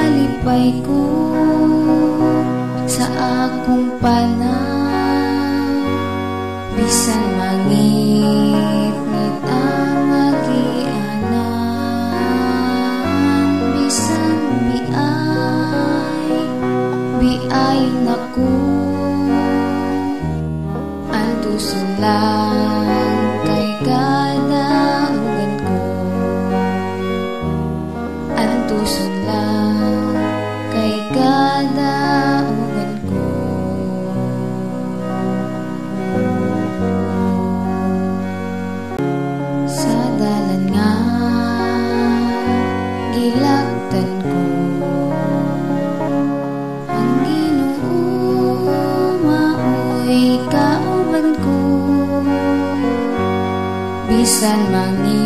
Malipay ko sa akong panaw, bisan mangit-ngit ang agianan, bisan biay naku, antuson lang kay kadaugan ko, antuson lang kay kadaugan ko. Sa dalan nga gilaktan ko, ang Ginoo mao'y kauban ko, bisan mangit